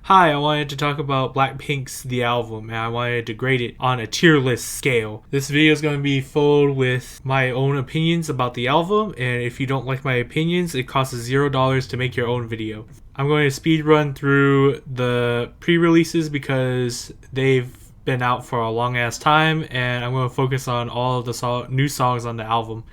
Hi, I wanted to talk about Blackpink's The Album, and I wanted to grade it on a tier list scale. This video is going to be filled with my own opinions about the album, and if you don't like my opinions, it costs $0 to make your own video. I'm going to speed run through the pre-releases because they've been out for a long ass time, and I'm going to focus on all of the new songs on the album.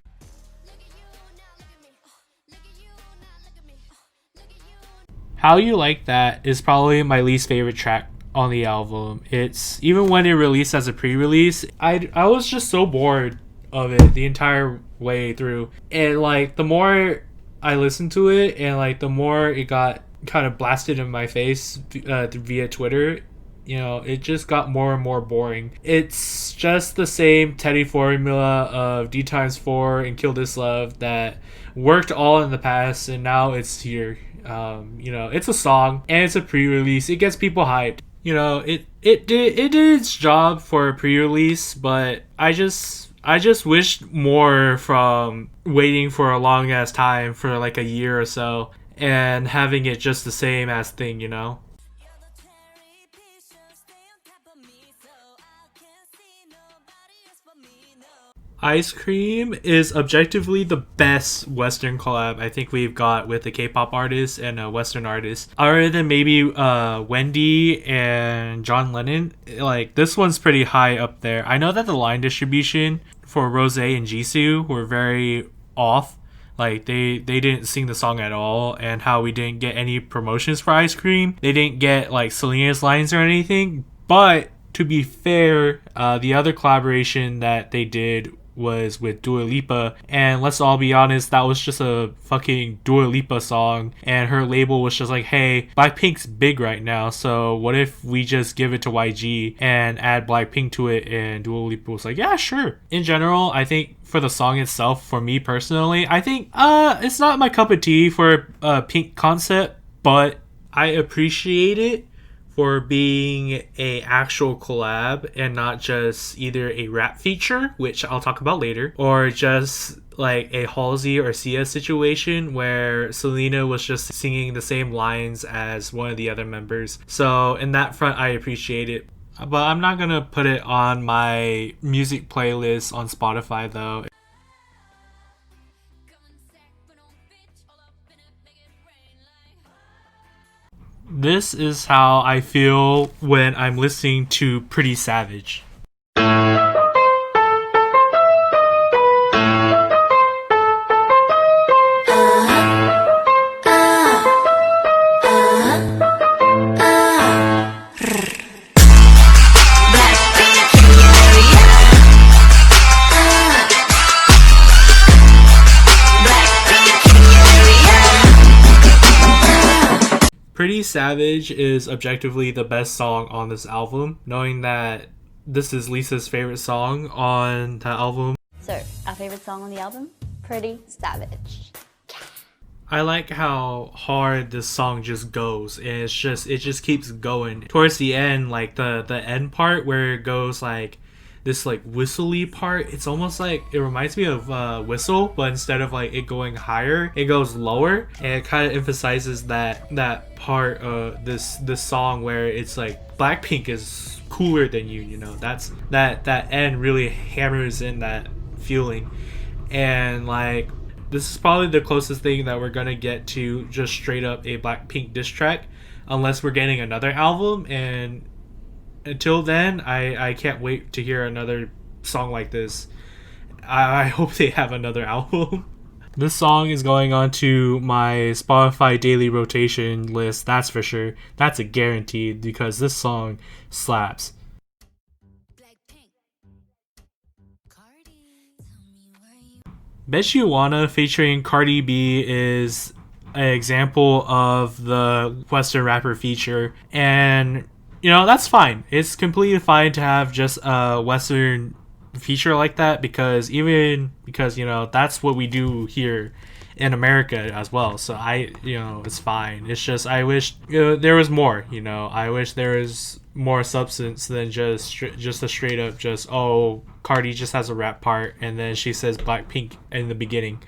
How You Like That is probably my least favorite track on the album. It's even when it released as a pre-release, I was just so bored of it the entire way through. And like the more I listened to it and like the more it got kind of blasted in my face via Twitter, you know, it just got more and more boring. It's just the same Teddy formula of D times 4 and Kill This Love that worked all in the past, and now it's here. It's a song and it's a pre-release. It gets people hyped. You know, it did its job for a pre-release, but I just wished more from waiting for a long ass time for like a year or so and having it just the same as thing, you know? Ice Cream is objectively the best Western collab I think we've got with a K-pop artist and a Western artist. Other than maybe Wendy and John Lennon, like this one's pretty high up there. I know that the line distribution for Rose and Jisoo were very off. Like they didn't sing the song at all, and how we didn't get any promotions for Ice Cream. They didn't get like Selena's lines or anything. But to be fair, the other collaboration that they did was with Dua Lipa, and let's all be honest, that was just a fucking Dua Lipa song, and her label was just like, hey, Blackpink's big right now, so what if we just give it to YG and add Blackpink to it? And Dua Lipa was like, yeah, sure. In general, I think for the song itself, for me personally, I think it's not my cup of tea for a Pink concept, but I appreciate it for being a actual collab and not just either a rap feature, which I'll talk about later, or just like a Halsey or Sia situation where Selena was just singing the same lines as one of the other members. So in that front, I appreciate it. But I'm not gonna put it on my music playlist on Spotify though. This is how I feel when I'm listening to Pretty Savage. Pretty Savage is objectively the best song on this album, knowing that this is Lisa's favorite song on the album. So, our favorite song on the album? Pretty Savage. I like how hard this song just goes, and it just keeps going. Towards the end, like the end part where it goes like this like whistly part, it's almost like it reminds me of Whistle, but instead of like it going higher, it goes lower, and it kind of emphasizes that part of this song where it's like Blackpink is cooler than you know. That end really hammers in that feeling, and like this is probably the closest thing that we're gonna get to just straight up a Blackpink diss track, unless we're getting another album. And until then, I can't wait to hear another song like this. I hope they have another album. This song is going on to my Spotify daily rotation list, that's for sure. That's a guarantee because this song slaps. Bet You Wanna featuring Cardi B is an example of the Western rapper feature, and you know, that's fine. It's completely fine to have just a Western feature like that because you know, that's what we do here in America as well. So it's fine. It's just I wish there was more. I wish there was more substance than just a straight up just Cardi just has a rap part and then she says Blackpink in the beginning.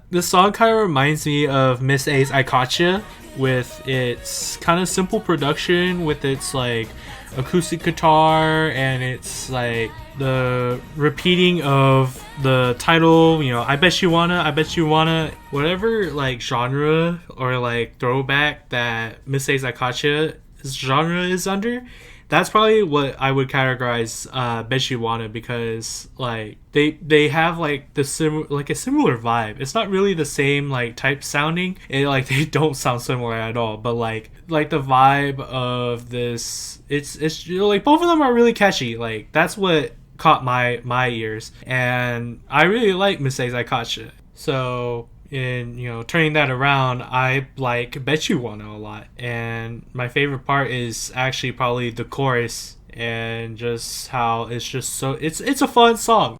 This song kind of reminds me of Miss A's I Gotcha with its kind of simple production, with its like acoustic guitar and it's like the repeating of the title, I bet you wanna, whatever like genre or like throwback that Miss A's I Gotcha genre is under. That's probably what I would categorize Bet You Wanna, because like they have like a similar vibe. It's not really the same like type sounding. Like they don't sound similar at all, but like the vibe of this, it's like both of them are really catchy. Like that's what caught my ears, and I really like Miss A's I Gotcha. So in turning that around, I like Bet You Wanna a lot, and my favorite part is actually probably the chorus and just how it's just so it's a fun song.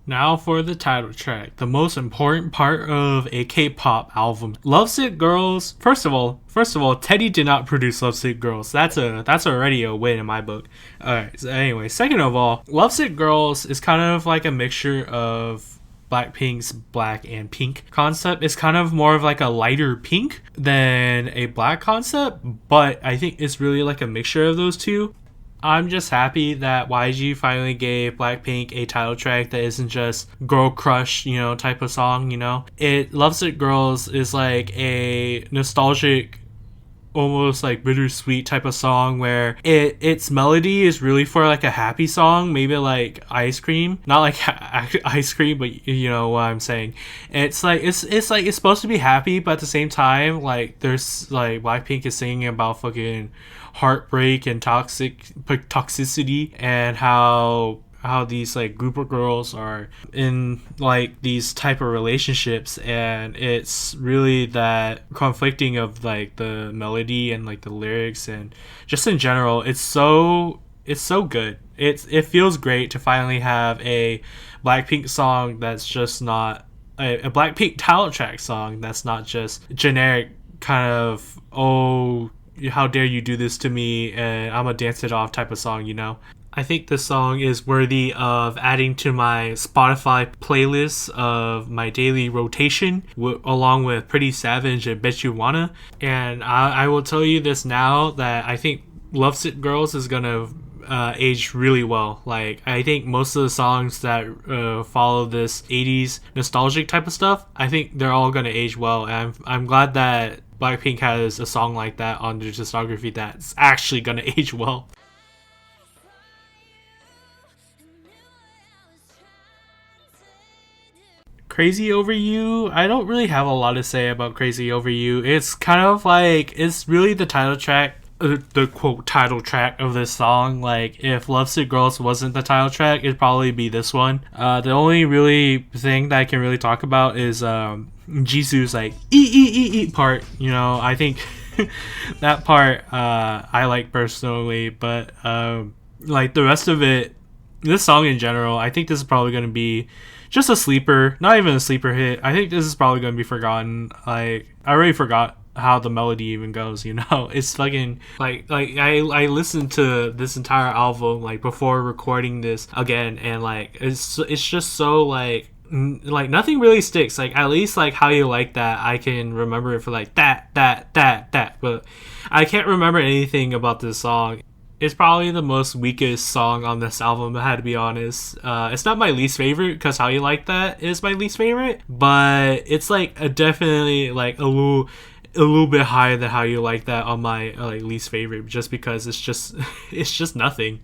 Now for the title track, the most important part of a K-pop album. Lovesick Girls. First of all, Teddy did not produce Lovesick Girls. That's already a win in my book. Alright, so anyway, second of all, Lovesick Girls is kind of like a mixture of Blackpink's black and pink concept. It's kind of more of like a lighter pink than a black concept, but I think it's really like a mixture of those two. I'm just happy that YG finally gave Blackpink a title track that isn't just girl crush, type of song, Lovesick Girls is like a nostalgic, almost like bittersweet type of song where its melody is really for like a happy song, maybe like Ice Cream, not like Ice Cream, but you know what I'm saying. It's like it's supposed to be happy, but at the same time, like there's like Blackpink is singing about fucking heartbreak and toxicity and how these like group of girls are in like these type of relationships, and it's really that conflicting of like the melody and like the lyrics, and just in general it's so good. It feels great to finally have a Blackpink song that's just not a Blackpink title track song that's not just generic kind of how dare you do this to me and I'm gonna dance it off type of song, I think this song is worthy of adding to my Spotify playlist of my daily rotation, along with Pretty Savage and Bet You Wanna. And I will tell you this now, that I think Lovesick Girls is gonna age really well. Like I think most of the songs that follow this 80s nostalgic type of stuff, I think they're all gonna age well, and I'm glad that Blackpink has a song like that on their discography that's actually gonna age well. Crazy Over You, I don't really have a lot to say about Crazy Over You. It's kind of like, it's really the title track, the quote title track of this song. Like if Lovesick Girls wasn't the title track, it'd probably be this one. The only really thing that I can really talk about is Jisoo's like e part. I think that part I like personally, but like the rest of it, this song in general, I think this is probably going to be just a sleeper, not even a sleeper hit. I think this is probably going to be forgotten. Like I already forgot how the melody even goes, It's fucking like I listened to this entire album like before recording this again, and like it's just so like nothing really sticks. Like at least like How You Like That, I can remember it for like that, but I can't remember anything about this song. It's probably the most weakest song on this album, I had to be honest. It's not my least favorite, because How You Like That is my least favorite, but it's like definitely like a little bit higher than How You Like That on my like least favorite, just because it's just nothing.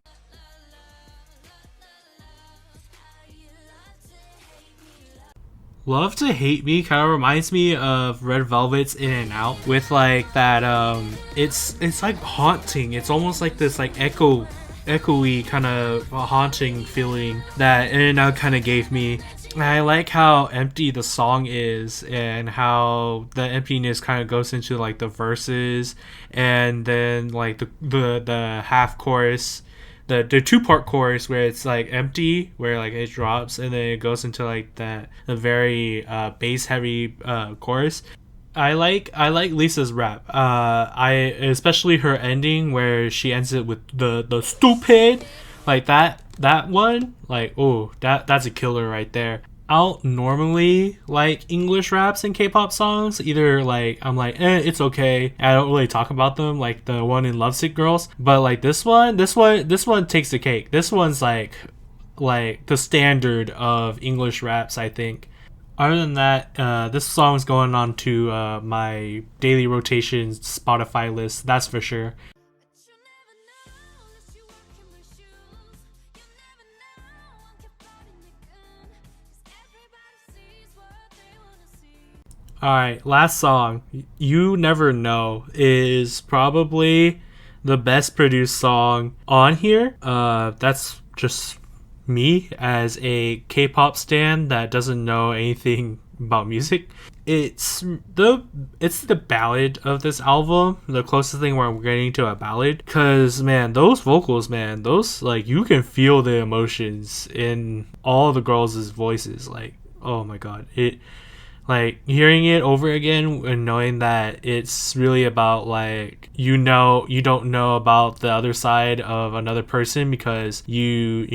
Love to Hate Me kind of reminds me of Red Velvet's In and Out, with like that it's like haunting. It's almost like this like echoey kind of haunting feeling that In and Out kind of gave me. I like how empty the song is, and how the emptiness kind of goes into like the verses, and then like the half chorus the two-part chorus where it's like empty, where like it drops and then it goes into like the very bass heavy chorus. I like Lisa's rap. I especially her ending where she ends it with the stupid, like that one. Like, oh, that's a killer right there. I don't normally like English raps and K-pop songs. Either like I'm like, it's okay. I don't really talk about them, like the one in Lovesick Girls. But like this one takes the cake. This one's like the standard of English raps, I think. Other than that, this song's going on to my daily rotation Spotify list. That's for sure. Alright, last song. You Never Know is probably the best produced song on here. That's just me as a K-pop stan that doesn't know anything about music. It's the ballad of this album, the closest thing where we're getting to a ballad. Cause man, those vocals, man, those like you can feel the emotions in all the girls' voices. Like, oh my god, it. Like hearing it over again and knowing that it's really about like you don't know about the other side of another person because you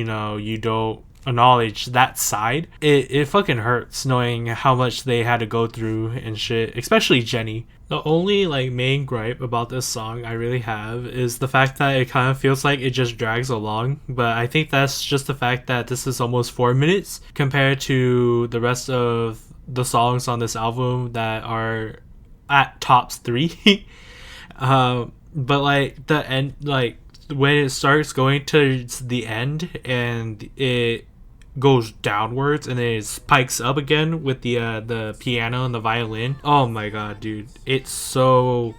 don't acknowledge that side. It fucking hurts knowing how much they had to go through and shit, especially Jennie. The only like main gripe about this song I really have is the fact that it kind of feels like it just drags along, but I think that's just the fact that this is almost 4 minutes compared to the rest of the songs on this album that are at tops 3. But like the end, like when it starts going to the end and it goes downwards and then it spikes up again with the piano and the violin. Oh my god, dude, it's so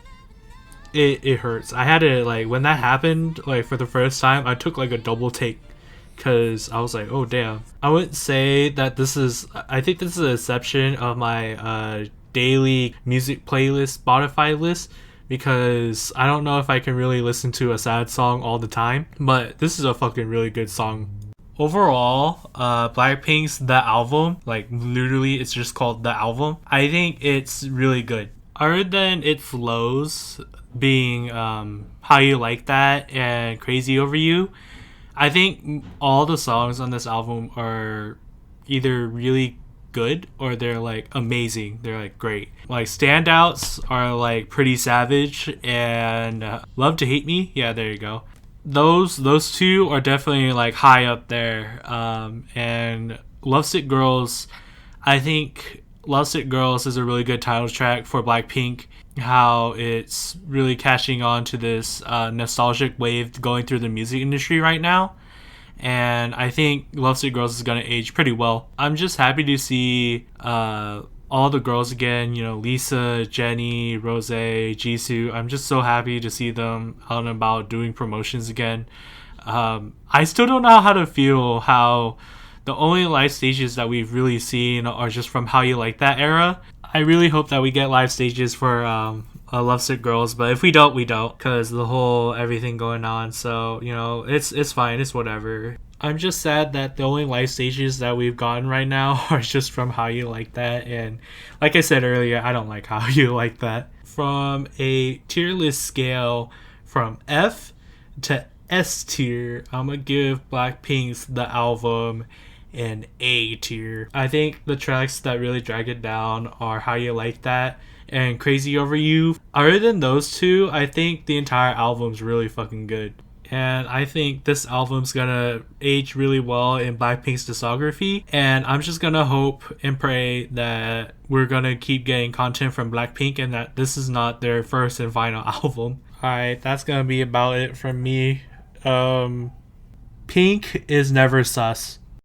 it hurts. I had to like when that happened like for the first time, I took like a double take because I was like, oh damn. I wouldn't say that this is, I think this is an exception of my daily music playlist Spotify list, because I don't know if I can really listen to a sad song all the time, but this is a fucking really good song. Overall, Blackpink's The Album, like literally it's just called The Album, I think it's really good. Other than its lows being How You Like That and Crazy Over You, I think all the songs on this album are either really good or they're like amazing. They're like great. Like standouts are like Pretty Savage and Love to Hate Me. Yeah, there you go. Those two are definitely like high up there. And Lovesick Girls, I think Lovesick Girls is a really good title track for Blackpink. How it's really catching on to this nostalgic wave going through the music industry right now. And I think Lovesick Girls is going to age pretty well. I'm just happy to see all the girls again. You know, Lisa, Jennie, Rose, Jisoo. I'm just so happy to see them out and about doing promotions again. I still don't know how to feel how the only live stages that we've really seen are just from How You Like That era. I really hope that we get live stages for Lovesick Girls, but if we don't, we don't, because the whole everything going on. So, you know, it's fine, it's whatever. I'm just sad that the only live stages that we've gotten right now are just from How You Like That, and like I said earlier, I don't like How You Like That. From a tier list scale from F to S tier, I'm gonna give Blackpink's The Album an A tier. I think the tracks that really drag it down are How You Like That and Crazy Over You. Other than those two, I think the entire album's really fucking good. And I think this album's gonna age really well in Blackpink's discography. And I'm just gonna hope and pray that we're gonna keep getting content from Blackpink and that this is not their first and final album. Alright, that's gonna be about it from me. Pink is never sus.